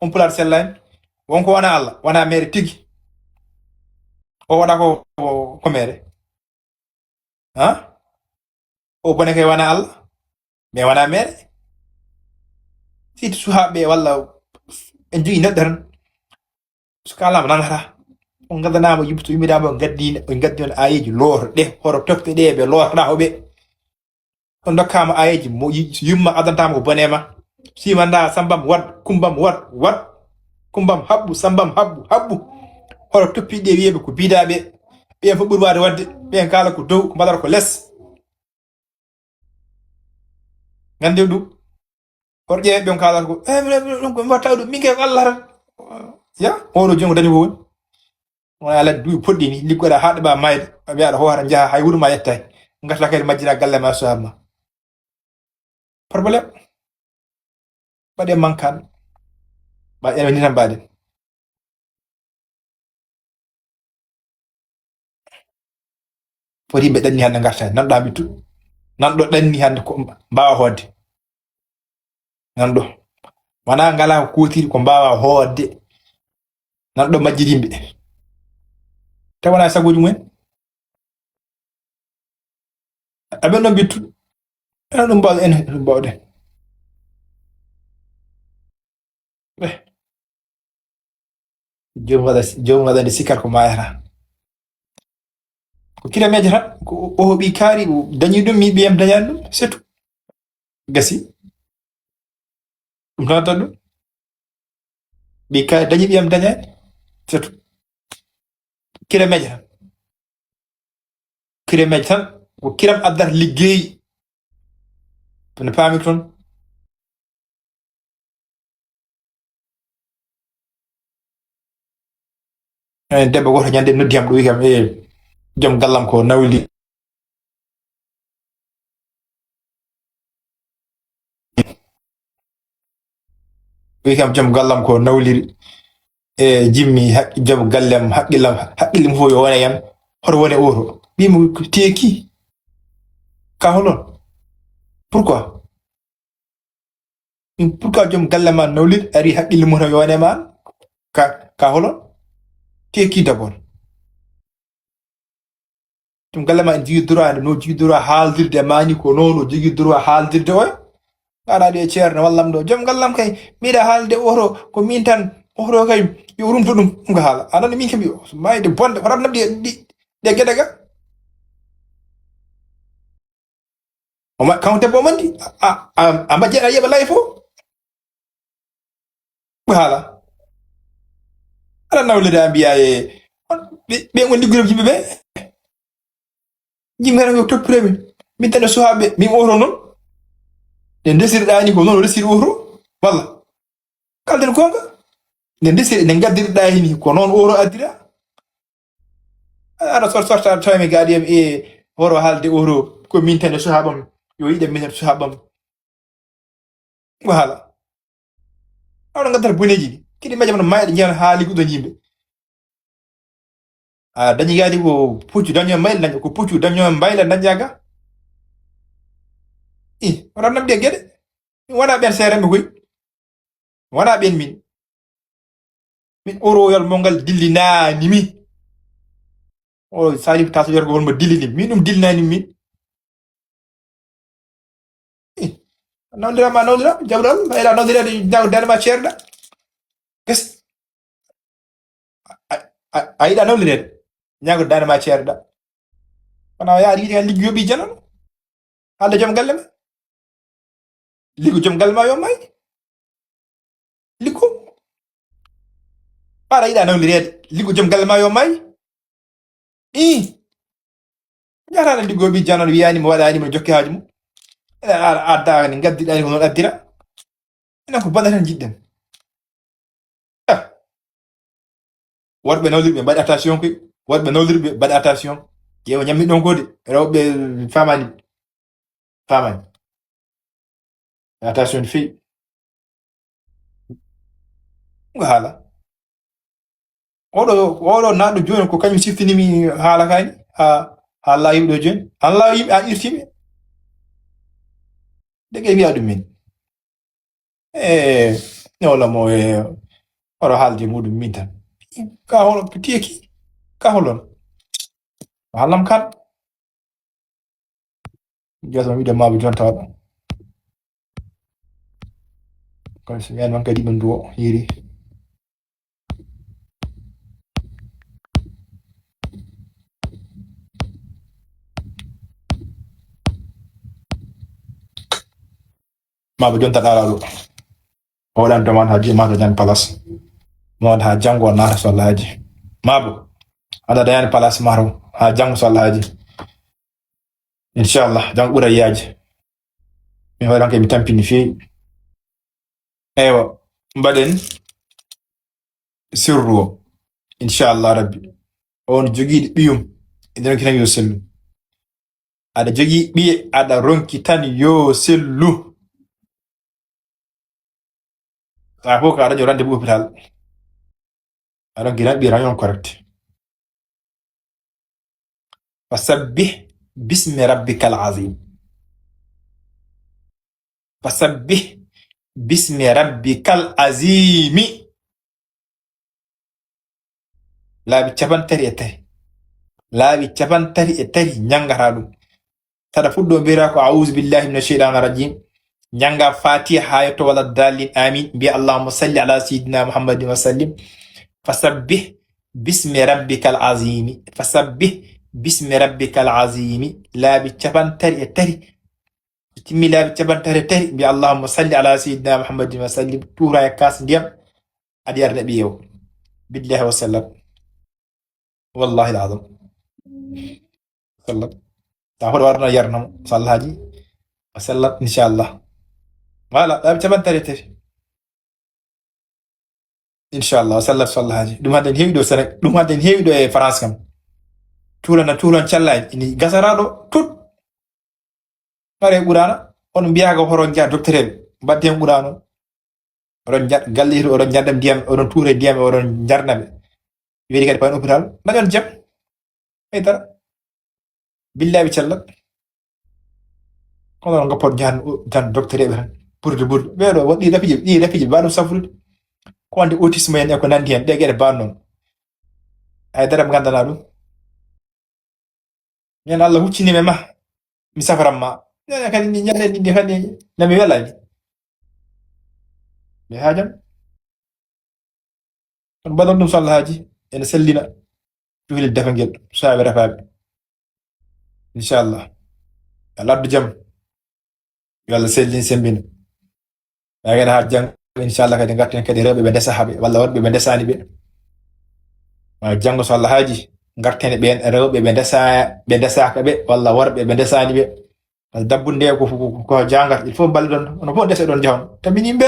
on pular sellani wonko wana Allah wana mere tigi o waɗa ko mere ha o bone kay wana Allah mais wana mere siti suhaɓe walla en jogi neɗɗo tan so kalama nanata on gaddanama yimɓe yummidama gaddi on ayeji lootoɗe hoto tofte ɗe ɓe lootoɗa hoɓe on dokkama ayeji mo yumma adantama ko bonema simanda sambam wat kumbam wat kumbam habbu sambam habbu hoto toppiɗe wiyeɓe ko bidaɓe ɓen fof ɓuuri wade wadde ɓen kala ko dow ko mbaɗata ko less gande ɗum hoto ƴeewe ɓen kalata ko ɗum ko mbatta ɗum min kay ko Allah tan ya oɗo jongo dañi ko woni wona ala duuɓi poɗɗi ni liggoɗa haɗaɓa mayde aɓe aɗa hoora jaaha hay wuuro ma yettani garta kadi majjira galle ma sohama probléme waɗe mankan ba ene ni tan mbaɗen foti yimɓe ɗanni hande garta nanɗo haɓittu nanɗo ɗanni hande ko mbawa hoodde nanɗo wona ngala ko kutiri ko mbawa hoodde nanɗo majjiri yimɓe taw wona sagoji mumen aɓen ɗon bittu ene ɗum mbawɗen ene ɗum mbawɗen jomum waɗande sikkata ko mayata ko kilometre tan ko o hoɓi kaari dañi ɗum mi ɓiyam dañani ɗum c'est tout gasi ɗum tan tan ɗum ɓi kaari dañi ɓiyam dañani c'est tout kilometre tan ko kiram addata liggeyi ne paami toon debbo goto ñande noddiyam ɗo wi kam joom gallam ko nawli wi kam joom gallam ko nawliri jimmi joom gallem haqqille mum fof yo wone yam hoto wone oto mbimo teeki ka holon pourquoi joom galle ma nawliri ari haqqille mum tan yo wone ma ka holon teeki d'abord joom galle ma en jogui droit no jogui droit haaldirde e mani ko noon o jogui droit haaldirde oya aɗa e ceerno wallam ɗo joom gallam kay miɗa haalde oto ko min tan oto kay yo rumto ɗum ko haala anani min kam mayde bonde horat nabɗi ɗe gueɗe ga kan debbo o mandi a majjeɗa yeɓa lay fo ko haala aɗa nawlide a mbiya ɓen on liggunoɓe yimɓe ɓe yimɓe tan yo toppiremin min tan e suhaɓe min oto noon nde desiriɗani ko noon o resiri oto walla kalden gonga nde desiri nde gaddirɗa hini ko noon oto addira aɗa sorta tawmi gaɗi em horo haalde oto ko min tan e suhaɓam yo yiɗem min tan suhaɓam ko haala awɗo gaddata boneji ɗi kiɗi majjam no mayɗe jiyan haali ɗuɗon yimɓe a dañi gadi ko puccu daño mayl daño ko puccu daño mbayla dañjaga wona namdi e gueɗe min wona ɓen seeranɓe koy wona ɓen min oroyal mo ngal dillinani mi o salif taso wiyata ko holmo dillini min ɗum dillinani min nawdirama jawɗal mayɗa nawdirede danema ceerɗa gasi a yiɗa nawdirede ñago danema ceerɗa wona yaade yiɗi kan liggi yoɓi janon haalde joom galle ma liggo joom galle ma yo may liggo aɗa yiɗa nawdirede liggo joom galle ma yo may jataɗa liggo yoɓi janon wiyani mo waɗani mo jokki haaju mum aɗa adda ni gaddiɗani ko noon addira enen ko bone tan jiɗɗen worɓe nawdirɓe mbaɗi attention koy worɓe nawdirɓe mbaɗi attention ƴeewa ñammi ɗon kode rewɓe famani attention fewi ko haala oɗo naɗɗo joni ko kañum siftinimi haala kani ha la yimɓe ɗo joni an la yimɓe an irtimi dege wiya ɗum min walla mo oɗo haalde muɗum min tan ka holo tiyeki ka holon hallam kan jota wiide maɓe jonta waɗa kono so men man kadi ɓe nduwo yiri maɓe jonta ɗala ɗo o waɗan demande ha jii mata jan place mawde ha janngo o naata sollahaji mabo aɗa dayani place maro ha janngo sollahaji inchallah janngo ɓuura yiyaaji min waɗanke mi tampini feewi eywa mbaɗen sirru o inchallah rabbi on jogiiɗo ɓiyum ene ronki tan yo sellu aɗa jogii ɓiye aɗa ronki tan yo sellu sa fof ka dañi rendez-vous hôpital aɗa ronki tan ɓiye tan yon correct fasabbih bismi rabbikal azim fasabbih bismi rabbikal azimi laabi capantati e tati laabi capantati e tati ñangata ɗum saɗa fuɗɗo mbiyata ko auzu billahi mina cheytani rajim ñanga fatiha ha yetto wala dalin amin mbiya allahumma salli ala sayidina muhammadin wa sallim fasabbih bismi rabbikal azimi fasabbih bismi rabbikal azimi laabi capantati e tati timmi laabi capantati e tati mbiya allahumma salli ala sayidina muhammadin wa sallim tuura e kas ndiyam aɗa yarda ɓiyew billahi wa sallam wallahi alazim sallam ta hoɗo warno yarnamo sallahaji wa sallam inchallah voilà laabi capantati e tati inchallah o sallat sallahaji ɗum hadde ne heewi ɗo Sénégal ɗum hadde ne heewi ɗo e France kam tuulan calla en ini gasaraɗo tut ware ɓurana on mbiyaga hoto jaa docteur en mbadde hen ɓurano oɗon galle hito oɗon jardam ndiyam oɗon tuure ndiyam e oɗon jarnaɓe weedi kadi pawen hôpital dañon jaam haydara billahi callat kono goppon jan docteur eɓe tan ɓurde ɓeeɗo won ɗi rafiji mbaɗum safrude ko wonde autisme en e ko nandi hen ɗe gueɗe mbaɗ noon haydara ɓe gandana ɗum min Allah huccinimi ma mi safaranma kadi ni ñande ɗiɗi kadi nami welani mi hajam on mbaɗon ɗum sallahaji ene sellina cuhlel defa ngel saɓe refaɓe inchallah Allah addu jaam yo Allah sellin sembina kadi ha jang inchallah kadi garten kadi rewɓe ɓe ndesa haɓe walla worɓe ɓe ndesani ɓe janggo sallahaji garten ɓen rewɓe ɓe ndesaka ɓe walla worɓe ɓe ndesani ɓe dabbude ko jangat il faut balle ɗon ono fof ndesa ɗon jahon tamin yimɓe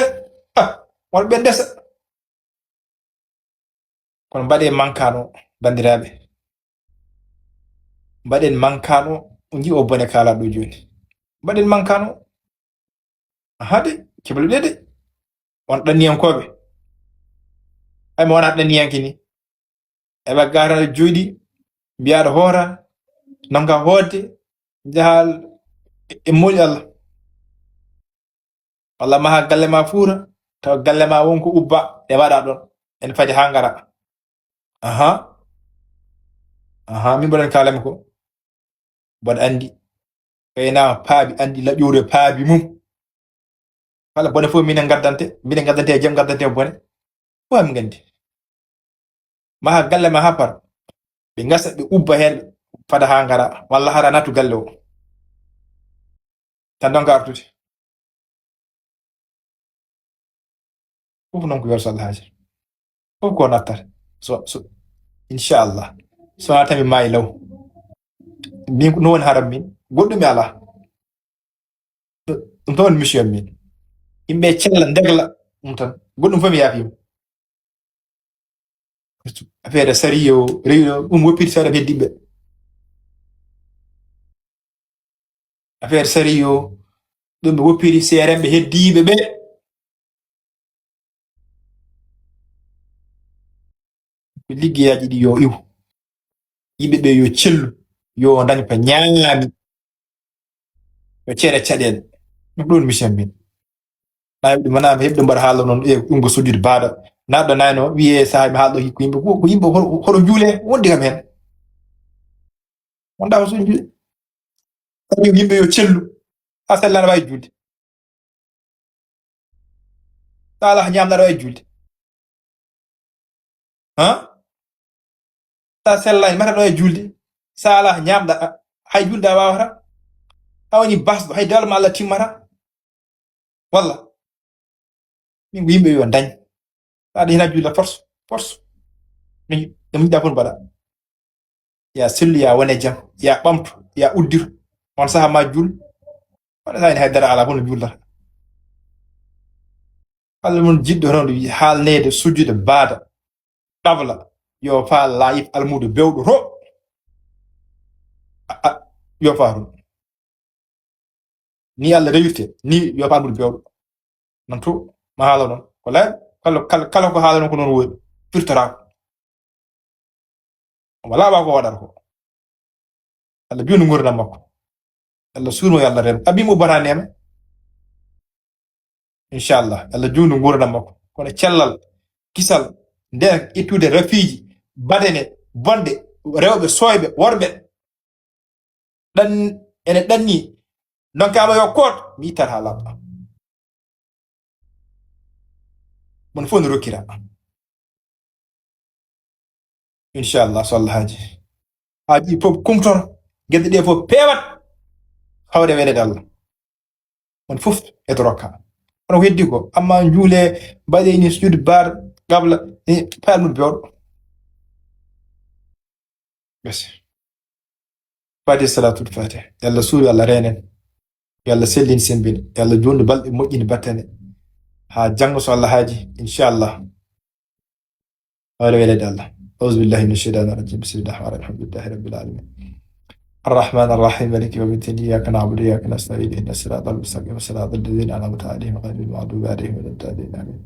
worɓe ndesa kono mbaɗe mankano bandiraɓe mbaɗen mankano ji o bone kala ɗo joni mbaɗen mankano hade keɓal ɗede on ɗanniyankoɓe ay mo wona ɗanniyanke ni eɓa gara jooɗi mbiyaɗo hoora nanga hoodde jahal e moƴƴi Allah walla maha galle ma fuura taw galle ma wonko ubba e waɗa ɗon en faji ha ngara min mbaɗen kalami ko mbaɗa andi kaynama paabi andi laƴure paabi mum kala bone fof minen gaddante e jaam gaddante e bone fof min gandi maha galle ma ha par ɓe gasa ɓe ubba hen fada ha ngara walla hara nattu galle o tan donka artude fof noon ko werso Allah haji fof ko nattata so inchallah so wona tami maayi law min no woni haram min goɗɗumi ala ɗum tan woni mission min yimɓe cella ndegla ɗum tan goɗɗum fof mi yaafima affaire sariyo rewiɗo ɗum woppiti seeɗa heddiɓe affaire sariyo ɗum ɓe woppiri seeremɓe heddiɓe ɓe liggeyaji ɗi yo iw yimɓeɓe yo cellu yo dañ ko ñaami yo ceeɗe caɗele ɗum ɗon mission min ɗum wona heɓde mbaɗa haala noon ɗum ko sujjude baada naɗɗo nayno wiye saha mi haalɗo hikko yimɓe ko yimɓe hoɗo juule wondi kam hen wonda ko so juule tawi yimɓe yo cellu ha sellana wawi julde sa ala ñamnaɗa wawi julde sa sellani mataɗa wawi julde sa ala ñamɗa hay julde a wawata a woni basɗo hay dawla ma Allah timmata walla min ko yimɓe yo dañ aɗa hina juula force no jiɗɗa fof mbaɗa ya sellu ya wone jaam ya ɓamtu ya udditu on saha ma juul waɗa sani haydara ala fof no juullata kala mon jiɗɗo noon haalnede sujjude baada ɗabla yo fa layif almudo bewɗo to yo fa ɗum ni Allah rewirte ni yo fa almudo bewɗo non to ma haala noon ko laaɓi kala ko haala noon ko noon woodi firtorako omo laaɓa ko waɗata ko Allah biwno gurdam makko Allah suurmo yo Allah rem abimo bata nema inchallah Allah juuno gurdam makko kono cellal kisal nden ittude rafiji badene bonde rewɓe soyɓe worɓe ene ɗanni donkama yo koot mi ittat ha laaɓa mon fof no rokkira inchallah so Allah haaji fof kumton gueɗe ɗe fof peewat hawde welede Allah on fof eto rokka kono ko heddi ko amma juule mbaɗeni sujude baar gabla paalmude bewɗo basi fati salatul fatiha yalla suuri Allah renen yalla sellini sembina yalla jondu balɗe moƴƴini battane ha janggo so Allah haaji inchallah hawde welede Allah أعوذ بالله من الشيطان الرجيم بسم الله الرحمن الرحيم الحمد لله رب العالمين الرحمن الرحيم مالك يوم الدين إياك نعبد وإياك نستعين اهدنا الصراط المستقيم صراط الذين أنعمت عليهم غير المغضوب عليهم ولا الضالين آمين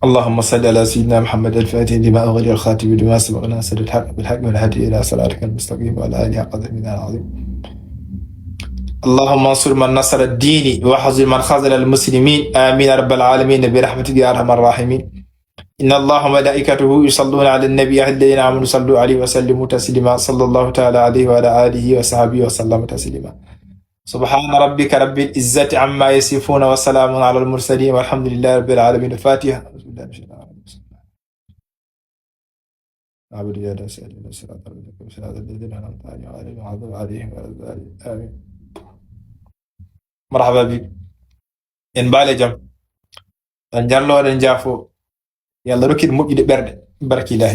اللهم صل على سيدنا محمد الفاتح لما أغلق الخاتم لما سبق ناصر الحق بالحق والهدي إلى صراطك المستقيم وعلى آله حق قدره العظيم اللهم انصر من نصر الدين واحذر من خذل المسلمين آمين رب العالمين برحمتك يا أرحم الراحمين إن الله وملائكته يصلون على النبي الذين آمنوا صلوا عليه وسلموا تسليما صلى الله تعالى عليه وعلى آله وصحبه وسلم تسليما سبحان ربك رب العزة عما يصفون وسلام على المرسلين والحمد لله رب العالمين الفاتحة بسم الله عبد يا رسول الله صراط الذين أنعمت عليهم وعلى الضالين آمين مرحبا بك إن بالجم أن جرلو أن جافو يلا ركيد مجد برد بركي الله